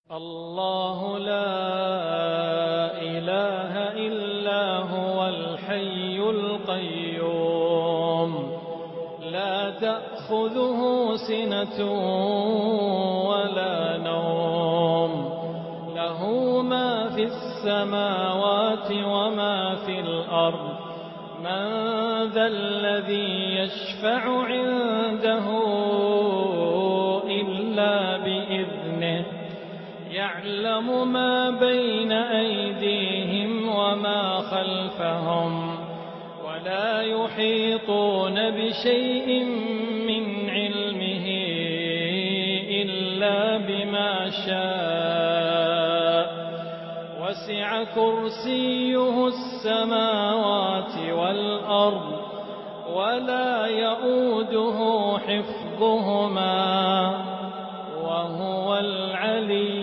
الله لا إله إلا هو الحي القيوم لا تأخذه سنة ولا نوم له ما في السماوات وما في الأرض من ذا الذي يشفع عنده إلا بإذنه يعلم ما بين أيديهم وما خلفهم ولا يحيطون بشيء من علمه إلا بما شاء وسع كرسيه السماوات والأرض ولا يؤوده حفظهما وهو العلي